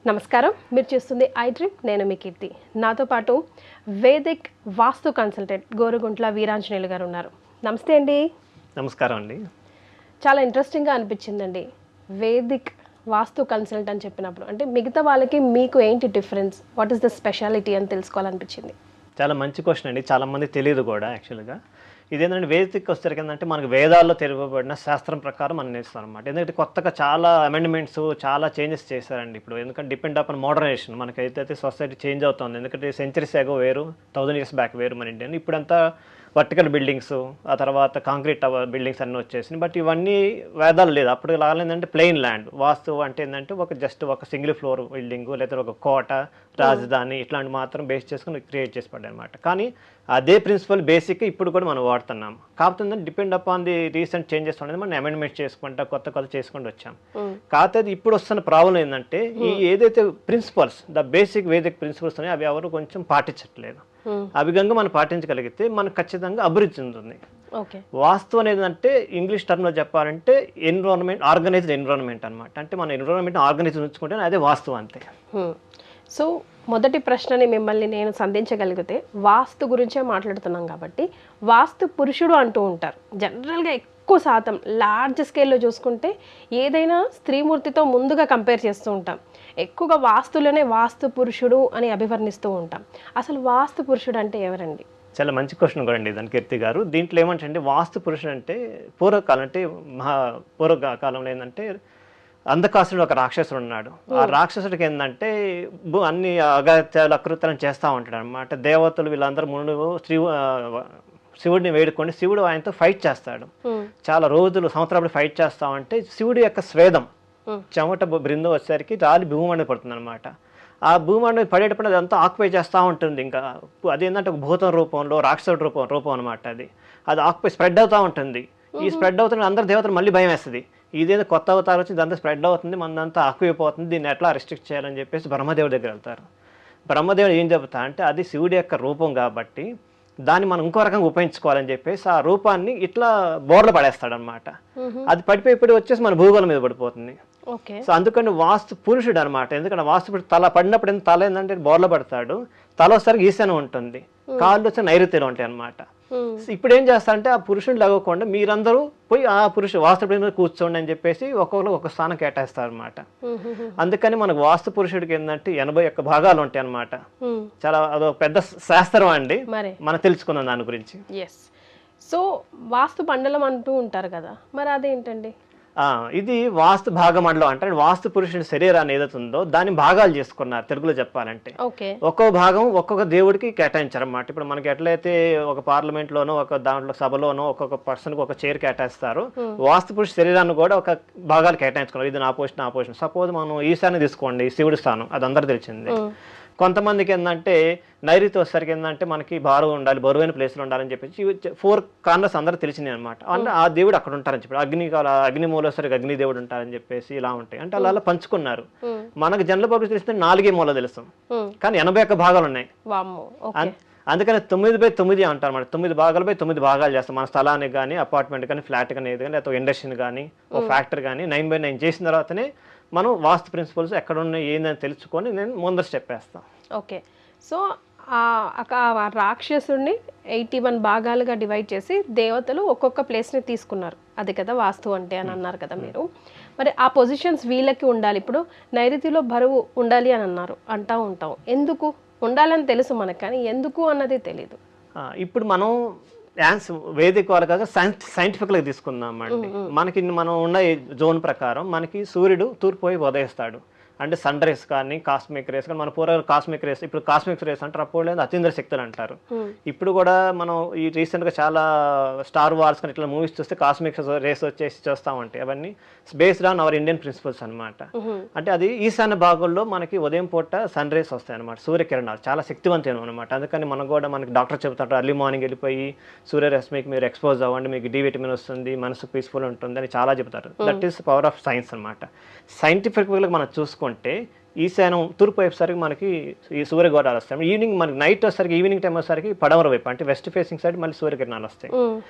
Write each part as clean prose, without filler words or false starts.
నమస్కారం, మీరు చూస్తుంది ఐ డ్రీమ్. నేను మీ కీర్తి. నాతో పాటు వేదిక్ వాస్తు కన్సల్టెంట్ గోరుగుంట్ల వీరాంజనేయులు గారు ఉన్నారు. నమస్తే అండి. నమస్కారం అండి. చాలా ఇంట్రెస్టింగ్గా అనిపించిందండి వేదిక్ వాస్తు కన్సల్ట్ అని చెప్పినప్పుడు. అంటే మిగతా వాళ్ళకి మీకు ఏంటి difference, what is the speciality అని తెలుసుకోవాలనిపించింది. చాలా మంచి క్వశ్చన్ అండి. చాలామంది తెలియదు కూడా యాక్చువల్గా. ఇదేంటంటే వేదిక్ వచ్చేసరికి ఏంటంటే మనకు వేదాల్లో తెలుపబడిన శాస్త్రం ప్రకారం మనం నేర్చుతాం అనమాట. ఎందుకంటే కొత్తగా చాలా అమెండ్మెంట్స్, చాలా చేంజెస్ చేశారండి ఇప్పుడు. ఎందుకంటే డిపెండ్ అపాన్ మోడర్నైజేషన్. మనకైతే సొసైటీ చేంజ్ అవుతుంది. ఎందుకంటే సెంచరీస్ ఏగో వేరు, 1000 years బ్యాక్ వేరు మన ఇండియన్. ఇప్పుడంతా వర్టికల్ బిల్డింగ్స్, ఆ తర్వాత కాంక్రీట్ బిల్డింగ్స్ అన్నీ వచ్చేసినాయి. బట్ ఇవన్నీ వేదాలు లేదు. అప్పుడు ఏంటంటే ప్లెయిన్ ల్యాండ్. వాస్తు అంటే ఏంటంటే ఒక సింగిల్ ఫ్లోర్ బిల్డింగ్, లేదా ఒక కోట, రాజధాని ఇట్లాంటి మాత్రం బేస్ చేసుకుని క్రియేట్ చేసి పడ్డాయి అనమాట. కానీ అదే ప్రిన్సిపల్ బేసిక్ ఇప్పుడు కూడా మనం వాడుతున్నాం. కాకపోతే depend upon the recent changes అనేది మనం అమెండ్మెంట్ చేసుకుంటా కొత్త చేసుకుంటూ వచ్చాం. కాకపోతే ఇప్పుడు వస్తున్న ప్రాబ్లం ఏంటంటే ఈ ఏదైతే principles, the basic Vedic principles ఉన్నాయి అవి ఎవరు కొంచెం పాటించట్లేదు. అవి కనుక మనం పాటించగలిగితే మనకు ఖచ్చితంగా అభివృద్ధి చెందుతుంది. వాస్తు అనేది అంటే ఇంగ్లీష్ టర్మ్లో చెప్పాలంటే ఎన్విరాన్మెంట్, ఆర్గనైజ్డ్ ఎన్విరాన్మెంట్ అనమాట. అంటే మన ఎన్విరాన్మెంట్ ఆర్గనైజ్ ఉంచుకుంటే అదే వాస్తు అంతే. సో మొదటి ప్రశ్నని మిమ్మల్ని నేను సంధించగలిగితే, వాస్తు గురించే మాట్లాడుతున్నాం కాబట్టి వాస్తు పురుషుడు అంటూ ఉంటారు. జనరల్గా ఎక్కువ శాతం లార్జ్ స్కేల్లో చూసుకుంటే ఏదైనా స్త్రీమూర్తితో ముందుగా కంపేర్ చేస్తూ ఉంటాం. ఎక్కువగా వాస్తులోనే వాస్తు పురుషుడు అని అభివర్ణిస్తూ ఉంటాం. అసలు వాస్తు పురుషుడు అంటే ఎవరండి? చాలా మంచి క్వశ్చన్ కూడా అండి దాని కీర్తి గారు. దీంట్లో ఏమంటే వాస్తు పురుషుడు అంటే పూర్వకాలం, అంటే పూర్వకాలంలో ఏంటంటే అంధకాసుడు ఒక రాక్షసుడు ఉన్నాడు. ఆ రాక్షసుడికి ఏంటంటే అన్ని అగత్యాలు అకృత్యాలను చేస్తూ ఉంటాడు అనమాట. దేవతలు వీళ్ళందరూ ముందు శివుడిని వేడుకొని శివుడు ఆయనతో ఫైట్ చేస్తాడు. చాలా రోజులు, సంవత్సరాలు ఫైట్ చేస్తా ఉంటే శివుడి యొక్క స్వేదం, చెమట బృందం వచ్చేసరికి రాలి భూమి మీద పడుతుంది అనమాట. ఆ భూమి మీద పడేటప్పుడు అదంతా ఆక్యుపై చేస్తూ ఉంటుంది. ఇంకా అదేంటంటే ఒక భూతం రూపంలో, రాక్షసుడి రూపం అనమాట. అది ఆక్యుపై స్ప్రెడ్ అవుతూ ఉంటుంది. ఈ స్ప్రెడ్ అవుతున్న అందరు దేవతలు మళ్ళీ భయం వేస్తుంది. ఇదేదో కొత్త అవతారం వచ్చి ఇదంతా స్ప్రెడ్ అవుతుంది, మనంతా ఆక్యుపోతుంది, దీన్ని ఎట్లా రిస్ట్రిక్ట్ చేయాలని చెప్పేసి బ్రహ్మదేవుడి దగ్గర వెళ్తారు. బ్రహ్మదేవుడు ఏం చెబుతా అంటే అది శివుడి యొక్క రూపం కాబట్టి దాన్ని మనం ఇంకో రకంగా ఉపయోగించుకోవాలని చెప్పేసి ఆ రూపాన్ని ఇట్లా బోర్లో పడేస్తాడు అనమాట. అది పడిపోయి వచ్చేసి మన భూగోళం మీద పడిపోతుంది. సో అందుకని వాస్తు పురుషుడు అనమాట. ఎందుకంటే వాస్తు పురుషుడు తల పడినప్పుడు తల ఏంటంటే బోర్లో పడతాడు, తల వస్తారు ఈశాన్యం ఉంటుంది, కాళ్ళు వచ్చి నైరుతిలో ఉంటాయి అనమాట. ఇప్పుడు ఏం చేస్తారంటే ఆ పురుషుడు లేకుండా మీరందరూ పోయి ఆ వాస్తు మీద కూర్చోండి అని చెప్పేసి ఒక్కొక్కరు ఒక స్థానం కేటాయిస్తారు అనమాట. అందుకని మనకు వాస్తు పురుషుడికి ఏంటంటే 81 భాగాలు ఉంటాయి అనమాట. చాలా అదొక పెద్ద శాస్త్రం అండి మనం తెలుసుకున్నాం దాని గురించి. సో వాస్తు మండలం అంటూ ఉంటారు కదా, మరి అదేంటండి? ఇది వాస్తు భాగమండలం అంటే వాస్తు పురుషుడి శరీరాన్ని ఏదైతే ఉందో దాన్ని భాగాలు చేసుకున్నారు తెలుగులో చెప్పాలంటే. ఒక్కో భాగం ఒక్కొక్క దేవుడికి కేటాయించారన్నమాట. ఇప్పుడు మనకి ఎట్లయితే ఒక పార్లమెంట్ లోనో ఒక దాంట్లో సభలోనో ఒక్కొక్క పర్సన్కి ఒక చైర్ కేటాయిస్తారు, వాస్తు పురుష శరీరాన్ని కూడా ఒక భాగాలు కేటాయించుకున్నారు. ఇది నా పొజిషన్. సపోజ్ మనం ఈశాన్యం తీసుకోండి, శివుడి స్థానం, అది అందరూ తెలిసింది. కొంతమందికి ఏంటంటే నైరుతి వచ్చేసరికి ఏంటంటే మనకి బరువైన ప్లేస్లో ఉండాలని చెప్పేసి 4 కార్నర్స్ అందరూ తెలిసినాయి అనమాట. అంటే ఆ దేవుడు అక్కడ ఉంటారని చెప్పి అగ్నిమూల వచ్చేసరికి అగ్ని దేవుడు ఉంటారని చెప్పేసి ఇలా ఉంటాయి. అంటే అలా పంచుకున్నారు. మనకు జనరల్ పబ్లిక్ తెలిస్తే 4 మూల తెలుసు, కానీ 81 భాగాలు ఉన్నాయి. అందుకని 9/9 అంటారు అన్నమాట. 9 భాగాలపై 9 భాగాలు చేస్తాం. మన స్థలానికి కానీ, అపార్ట్మెంట్ కానీ, ఫ్లాట్ కానీ, ఏది కానీ, లేకపోతే ఇండస్ట్రీని కానీ, ఒక ఫ్యాక్టరీ కానీ 9/9 చేసిన తర్వాతనే మనం వాస్తు ప్రిన్సిపల్స్ ఎక్కడ ఉన్నాయి ఏందని తెలుసుకొని నేను ముందర స్టెప్ వేస్తాను. ఓకే. సో ఆ రాక్షసుడిని 81 భాగాలుగా డివైడ్ చేసి దేవతలు ఒక్కొక్క ప్లేస్ని తీసుకున్నారు. అది కదా వాస్తు అంటే అని అన్నారు కదా మీరు. మరి ఆ పొజిషన్స్ వీళ్ళకి ఉండాలి. ఇప్పుడు నైరుతిలో బరువు ఉండాలి అని అంటూ ఉంటాం. ఎందుకు ఉండాలని తెలుసు మనకు, కానీ ఎందుకు అన్నది తెలీదు. ఇప్పుడు మనం వేదిక వాళ్ళు కాక సైంటిఫిక్గా తీసుకుందాం అండి. మనకి మనం ఉన్న జోన్ ప్రకారం మనకి సూర్యుడు తూర్పు పోయి ఉదయిస్తాడు. అంటే సన్ రేస్ కానీ, కాస్మిక్ రేస్ కానీ, మన పూర్వ కాస్మిక్ రేస్, ఇప్పుడు కాస్మిక్ రేస్ అంటారు, అప్పుడు లేదు అతీంద్ర శక్తులు అంటారు. ఇప్పుడు కూడా మనం ఈ రీసెంట్గా చాలా స్టార్ వార్స్ కానీ ఇట్లా మూవీస్ చూస్తే కాస్మిక్ రేస్ వచ్చేసి చూస్తామంటే అవన్నీ based on our Indian principles అనమాట. అంటే అది ఈశాన్య భాగంలో మనకి ఉదయం పూట సన్ రేస్ వస్తాయి అనమాట, సూర్యకిరణాలు చాలా శక్తివంతం అనమాట. అందుకని మనకి డాక్టర్ చెబుతారు అర్లీ మార్నింగ్ వెళ్ళిపోయి సూర్యరశ్మికి మీరు ఎక్స్పోజ్ అవ్వండి, మీకు డి విటమిన్ వస్తుంది, మనసు పీస్ఫుల్ ఉంటుంది అని చాలా చెప్తారు. That is power of science అనమాట. సైంటిఫిక్గా మనం చూసుకుంటే ఈశాన్యం తూర్పు వైపు సరికి మనకి ఈ సూర్యగోళాలు వస్తాయి. ఈవినింగ్ మనకి నైట్ వచ్చేసరికి ఈవినింగ్ టైం వచ్చేసరికి పడమర వైపు అంటే వెస్ట్ ఫేసింగ్ సైడ్ మళ్ళీ సూర్యకిరణాలు వస్తాయి.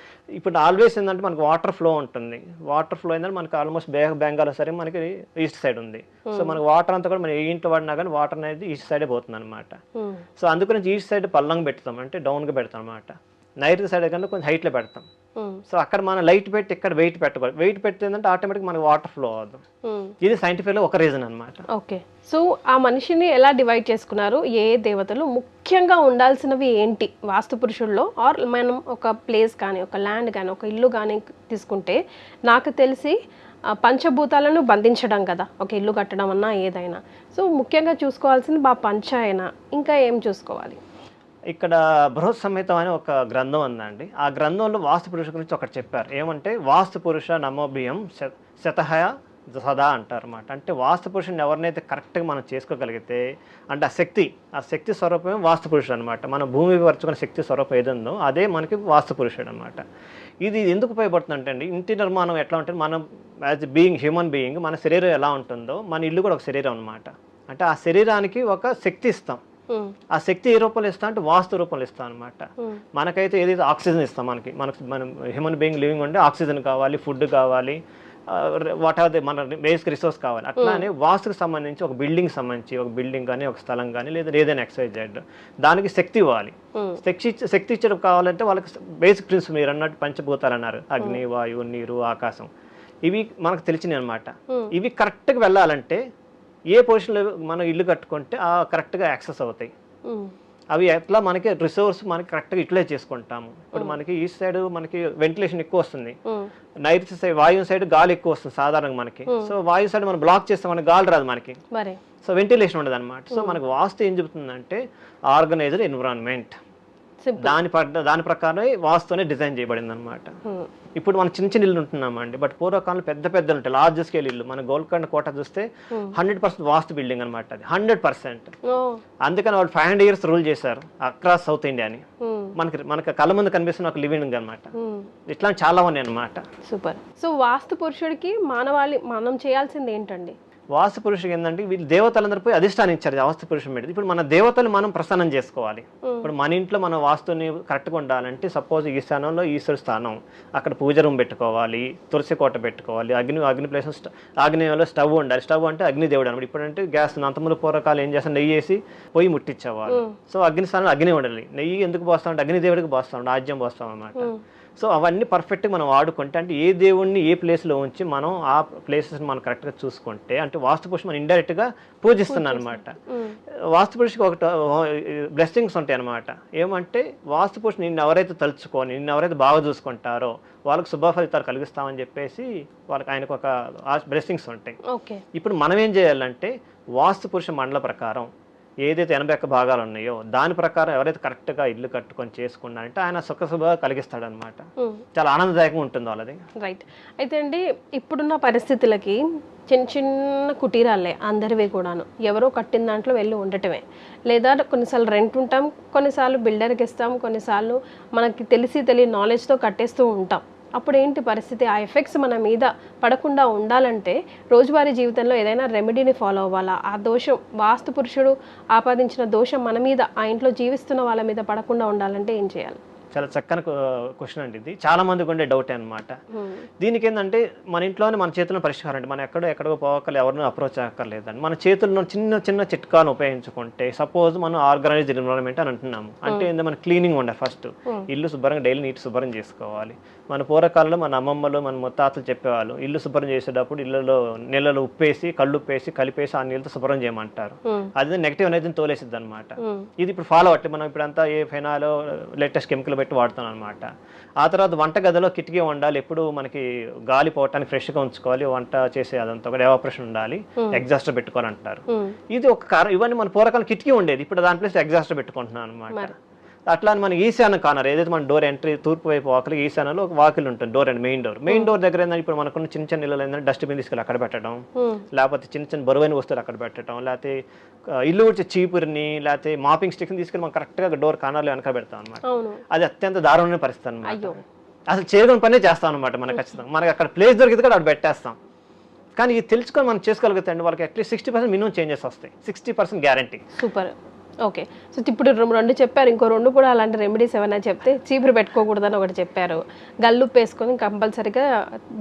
ఇప్పుడు ఆల్వేస్ ఏంటంటే మనకి వాటర్ ఫ్లో ఉంటుంది. వాటర్ ఫ్లో ఏంటంటే మనకి ఆల్మోస్ట్ బెంగాల్ సరికి మనకి ఈస్ట్ సైడ్ ఉంది. సో మనకి వాటర్ అంతా కూడా మనం ఏ ఇంట్లో వాడినా కానీ వాటర్ అనేది ఈస్ట్ సైడే పోతుంది అనమాట. సో అందుకని ఈస్ట్ సైడ్ పల్లంగా పెడతాం అంటే డౌన్గా పెడతాం అనమాట. నైరుతి సైడ్ కన్నా కొంచెం హైట్లో పెడతాం. సో అక్కడ మనం లైట్ పెట్టి ఇక్కడ వెయిట్ పెట్టకూడదు. వెయిట్ పెట్టిందంటే ఆటోమేటిక్ మనకి వాటర్ ఫ్లో అవ్వదు. ఇది సైంటిఫిక్గా ఒక రీజన్ అనమాట. ఓకే, సో ఆ మనిషిని ఎలా డివైడ్ చేసుకున్నారు? ఏ దేవతలు ముఖ్యంగా ఉండాల్సినవి ఏంటి వాస్తు పురుషుల్లో? ఆర్ మనం ఒక ప్లేస్ కానీ ఒక ల్యాండ్ కానీ ఒక ఇల్లు కానీ తీసుకుంటే నాకు తెలిసి పంచభూతాలను బంధించడం కదా ఒక ఇల్లు కట్టడం అన్నా ఏదైనా. సో ముఖ్యంగా చూసుకోవాల్సింది పంచ అయినా ఇంకా ఏం చూసుకోవాలి? ఇక్కడ బృహత్ సంహితం అనే ఒక గ్రంథం ఉందండి. ఆ గ్రంథంలో వాస్తు పురుష గురించి ఒకటి చెప్పారు. ఏమంటే వాస్తు పురుష నమోభియం శతహయ సదా అంటారు అన్నమాట. అంటే వాస్తు పురుషుని ఎవరినైతే కరెక్ట్గా మనం చేసుకోగలిగితే అంటే ఆ శక్తి స్వరూపమే వాస్తు పురుషుడు అనమాట. మన భూమి పరుచుకున్న శక్తి స్వరూపం ఏదుందో అదే మనకి వాస్తు పురుషుడు అనమాట. ఇది ఎందుకు ఉపయోగపడుతుందంటే అండి, ఇంటి నిర్మాణం ఎట్లా ఉంటుంది, మనం యాజ్ బీయింగ్ హ్యూమన్ బీయింగ్ మన శరీరం ఎలా ఉంటుందో మన ఇల్లు కూడా ఒక శరీరం అనమాట. అంటే ఆ శరీరానికి ఒక శక్తి ఇస్తాం. ఆ శక్తి ఏ రూపంలో ఇస్తాం అంటే వాస్తు రూపంలో ఇస్తాం అనమాట. మనకైతే ఏదైతే ఆక్సిజన్ ఇస్తాం, మనం హ్యూమన్ బీయింగ్ లివింగ్ ఉంటే ఆక్సిజన్ కావాలి, ఫుడ్ కావాలి, వాట్ ఆర్ ది మన బేసిక్ రిసోర్స్ కావాలి. అట్లానే వాస్తుకు సంబంధించి ఒక బిల్డింగ్ సంబంధించి ఒక బిల్డింగ్ కానీ ఒక స్థలం కానీ లేదా ఏదైనా ఎక్సైజ్ దానికి శక్తి ఇవ్వాలి. శక్తి ఇచ్చడం కావాలంటే వాళ్ళకి బేసిక్ ప్రిన్సిపల్ మీరు అన్నట్టు పంచభూతాలు అన్నారు, అగ్ని, వాయువు, నీరు, ఆకాశం, ఇవి మనకు తెలిసినవి అనమాట. ఇవి కరెక్ట్గా వెళ్ళాలంటే ఏ పొజిషన్లో మనం ఇల్లు కట్టుకుంటే ఆ కరెక్ట్గా యాక్సెస్ అవుతాయి. అవి ఎట్లా మనకి రిసోర్స్ మనకి కరెక్ట్గా యూటిలైజ్ చేసుకుంటాము. ఇప్పుడు మనకి ఈస్ట్ సైడ్ మనకి వెంటిలేషన్ ఎక్కువ వస్తుంది, నైరుతి సైడ్ వాయు సైడ్ గాలి ఎక్కువ వస్తుంది సాధారణంగా మనకి. సో వాయు సైడ్ మనం బ్లాక్ చేస్తే మనకి గాలి రాదు మనకి, సో వెంటిలేషన్ ఉండదు అనమాట. సో మనకు వాస్తు ఏం చెబుతుందంటే ఆర్గనైజ్డ్ ఎన్విరాన్మెంట్, దాని ప్రకారమే వాస్తునే డిజైన్ చేయబడింది అనమాట. ఇప్పుడు మనం చిన్న చిన్న ఇల్లు ఉంటున్నామండి, బట్ పూర్వకాలంలో పెద్ద పెద్దలు ఉంటాయి, లార్జ్ స్కేల్ ఇల్లు. మన గోల్కొండ కోట చూస్తే 100% వాస్తు బిల్డింగ్ అనమాట, అది 100%. అందుకని వాళ్ళు 500 years రూల్ చేశారు అక్రాస్ సౌత్ ఇండియాని. మనకి కళ్ళ ముందు కనిపిస్తున్న ఒక లివింగ్ అనమాట. ఇట్లా చాలా ఉన్నాయి అనమాట. సూపర్. సో వాస్తు పురుషుడికి మనం చేయాల్సింది ఏంటండి? వాస్తు పురుషుడు ఏంటంటే వీళ్ళు దేవతలందరూ పోయి అధిష్టానించారు వాస్తు పురుషుడు మీద. ఇప్పుడు మన దేవతలు మనం ప్రసన్నం చేసుకోవాలి. ఇప్పుడు మన ఇంట్లో మన వాస్తుని కరెక్ట్గా ఉండాలంటే సపోజ్ ఈ స్థానంలో ఈశ్వర స్థానం, అక్కడ పూజ రూమ్ పెట్టుకోవాలి, తులసి కోట పెట్టుకోవాలి, అగ్ని ప్లేస్ ఆగ్నేయంలో స్టవ్ ఉండాలి. స్టవ్ అంటే అగ్నిదేవుడు అనమాట. ఇప్పుడంటే గ్యాస్, అంతములు పూర్వకాలు ఏం చేస్తాం, నెయ్యి వేసి పొయ్యి ముట్టించేవాళ్ళు. సో అగ్ని స్థానంలో అగ్ని ఉండాలి. నెయ్యి ఎందుకు పోస్తామంటే అగ్నిదేవుడికి పోస్తాం, ఆజ్యం పోస్తాం అన్నమాట. సో అవన్నీ పర్ఫెక్ట్గా మనం వాడుకుంటే, అంటే ఏ దేవుడిని ఏ ప్లేస్లో ఉంచి మనం ఆ ప్లేసెస్ని మనం కరెక్ట్గా చూసుకుంటే, అంటే వాస్తు పురుషుడు మనం ఇండైరెక్ట్గా పూజిస్తున్నాం అనమాట. వాస్తు పురుషుడికి ఒకటి బ్లెస్సింగ్స్ ఉంటాయి అనమాట. ఏమంటే వాస్తు పురుషుడు నిన్ను ఎవరైతే తలుచుకొని నిన్ను ఎవరైతే బాగా చూసుకుంటారో వాళ్ళకి శుభ ఫలితాలు కలిగిస్తామని చెప్పేసి వాళ్ళకి ఆయనకు ఒక బ్లెస్సింగ్స్ ఉంటాయి. ఇప్పుడు మనం ఏం చేయాలంటే వాస్తు పురుష మండల ప్రకారం ఏదైతే 81 భాగాలు ఉన్నాయో దాని ప్రకారం ఎవరైతే కరెక్ట్గా ఇల్లు కట్టుకొని చేసుకున్నారంటే ఆయన సుఖశుభ కలిగిస్తాడనమాట. చాలా ఆనందదాయకంగా ఉంటుంది వాళ్ళది. రైట్. అయితే అండి ఇప్పుడున్న పరిస్థితులకి చిన్న చిన్న కుటీరాలే అందరివి కూడాను, ఎవరో కట్టిన దాంట్లో వెళ్ళి ఉండటమే, లేదా కొన్నిసార్లు రెంట్ ఉంటాం, కొన్నిసార్లు బిల్డర్కి ఇస్తాం, కొన్నిసార్లు మనకి తెలియని నాలెడ్జ్తో కట్టేస్తూ ఉంటాం. అప్పుడు ఏంటి పరిస్థితి? ఆ ఎఫెక్ట్స్ మన మీద పడకుండా ఉండాలంటే రోజువారీ జీవితంలో ఏదైనా రెమెడీని ఫాలో అవ్వాలా? ఆ దోషం వాస్తు పురుషుడు ఆపాదించిన దోషం మన మీద, ఆ ఇంట్లో జీవిస్తున్న వాళ్ళ మీద పడకుండా ఉండాలంటే ఏం చేయాలి? చాలా చక్కని క్వశ్చన్ అండి ఇది. చాలా మందికి ఉండే డౌట్ అనమాట. దీనికి ఏంటంటే మన ఇంట్లోనే మన చేతుల్లో పరిష్కారం అండి. మనం ఎక్కడో పోవక్కర్లేదు, ఎవరినో అప్రోచ్ అక్కర్లేదండి. మన చేతుల్లో చిన్న చిన్న చిట్కాను ఉపయోగించుకుంటే, సపోజ్ మనం ఆర్గనైజ్డ్ ఎన్విరాన్మెంట్ అని అంటున్నాము అంటే ఏంటంటే మన క్లీనింగ్ ఉండాలి. ఫస్ట్ ఇల్లు శుభ్రంగా డైలీ నీట్ శుభ్రం చేసుకోవాలి. మన పూర్వకాలంలో మన అమ్మమ్మలు మన ముత్తాతలు చెప్పేవాళ్ళు, ఇల్లు శుభ్రం చేసేటప్పుడు ఇళ్ళలో నీళ్ళలో ఉప్పేసి కళ్ళు ఉప్పేసి కలిపేసి ఆ నీళ్ళతో శుభ్రం చేయమంటారు. అది నెగిటివ్ అనేది తోలేసిద్ది అనమాట. ఇది ఇప్పుడు ఫాలో అవ్వట్లేదు. మనం ఇప్పుడంతా ఏ ఫెనాలో లేటెస్ట్ కెమికల్ పెట్టి వాడుతాం అనమాట. ఆ తర్వాత వంట గదిలో కిటికీ ఉండాలి, ఎప్పుడు మనకి గాలి పోవటానికి ఫ్రెష్గా ఉంచుకోవాలి. వంట చేసే అదంతా కూడా ఎవాపరేషన్ ఉండాలి, ఎగ్జాస్టర్ పెట్టుకోవాలంటారు. ఇది ఒక కారణం. ఇవన్నీ మన పూర్వకాలం కిటికీ ఉండేది, ఇప్పుడు దాని ప్లేస్ ఎగ్జాస్టర్ పెట్టుకుంటున్నాం అనమాట. అట్లా మన ఈశాన్య కార్నర్ ఏదైతే మన డోర్ ఎంట్రీ తూర్పు వైపు వాకిలి ఈశాన్యలో ఒక వాకిల్ ఉంటుంది, డోర్ అండ్ మెయిన్ డోర్ దగ్గర ఏంటంటే ఇప్పుడు మనకున్న చిన్న చిన్న ఇళ్ళు ఏంటంటే డస్ట్బిన్ తీసుకెళ్ళి అక్కడ పెట్టడం, లేకపోతే చిన్న చిన్న బరువైన వస్తువులు అక్కడ పెట్టడం, లేకపోతే ఇల్లు వచ్చే చీపురిని లేకపోతే మాపింగ్ స్టిక్ని తీసుకెళ్ళి మనం కరెక్ట్గా డోర్ కార్నర్లో వెనక పెడతాం అనమాట. అది అత్యంత దారుణమైన పరిస్థితి అనమాట. అసలు చేయని పనే చేస్తాం అనమాట. మనకు ఖచ్చితంగా మనకి అక్కడ ప్లేస్ దొరికితే కూడా అక్కడ పెట్టేస్తాం. కానీ ఇది తెలుసుకొని మనం చేసుకోగలిగితే అండి వాళ్ళకి అట్లీస్ట్ 60% మినిమం చేంజెస్ వస్తాయి, 60% గ్యారంటీ. సూపర్. ఓకే. సో ఇప్పుడు రెండు చెప్పారు, ఇంకో రెండు కూడా అలాంటి రెమెడీస్ ఏమైనా చెప్తే. చీపురు పెట్టుకోకూడదని ఒకటి చెప్పారు, గల్లుప్పు వేసుకొని కంపల్సరీగా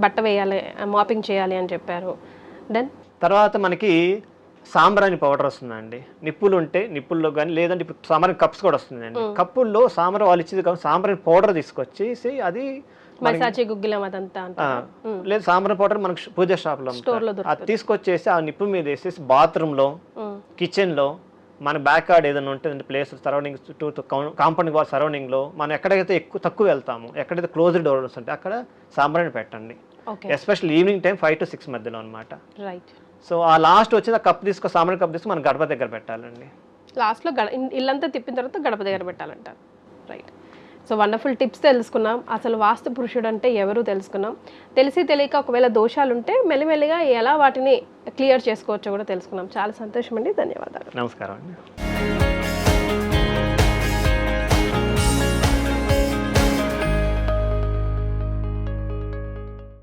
బట్ట వేయాలి, మాపింగ్ చేయాలి అని చెప్పారు. దెన్ తర్వాత మనకి సాంబ్రాణి పౌడర్ వస్తుందండి. నిప్పులు ఉంటే నిప్పుల్లో కానీ, లేదంటే ఇప్పుడు సాంబ్రాణి కప్స్ కూడా వస్తుందండి. కప్పుల్లో సాంబ్రాణి వాళ్ళు ఇచ్చేది కాబట్టి సాంబ్రాణి పౌడర్ తీసుకొచ్చేసి అది మసాచి గుగ్గిలం అదంతా లేదు, సాంబ్రాణి పౌడర్ మనకు పూజ షాప్లో అది తీసుకొచ్చేసి ఆ నిప్పు మీద వేసేసి బాత్రూంలో, కిచెన్లో, మన బ్యాక్ యార్డ్ ఏదైనా ఉంటుంది ప్లేస్ సరౌండింగ్ చుట్టూ కాంపౌండ్ వాల్ సరౌండింగ్లో మనం ఎక్కడైతే తక్కువ వెళ్తాము, ఎక్కడైతే క్లోజ్డ్ డోర్స్ ఉంటే అక్కడ సాంబ్రాణి పెట్టండి. ఎస్పెషల్లీ ఈవినింగ్ టైం 5 to 6 మధ్యలో అనమాట. రైట్. సో ఆ లాస్ట్ వచ్చి కప్ సాంబ్రాణి కప్ తీసుకొని మన గడప దగ్గర పెట్టాలండి. లాస్ట్లో ఇల్లంతా తిప్పిన తర్వాత గడప దగ్గర పెట్టాలంటారు. రైట్. సో వండర్ఫుల్ టిప్స్ తెలుసుకున్నాం. అసలు వాస్తు పురుషుడు అంటే ఎవరు తెలుసుకున్నాం. తెలిసి తెలియక ఒకవేళ దోషాలు ఉంటే మెల్లిమెల్లిగా ఎలా వాటిని క్లియర్ చేసుకోవచ్చో కూడా తెలుసుకున్నాం. చాలా సంతోషం అండి, ధన్యవాదాలు. నమస్కారం అండి.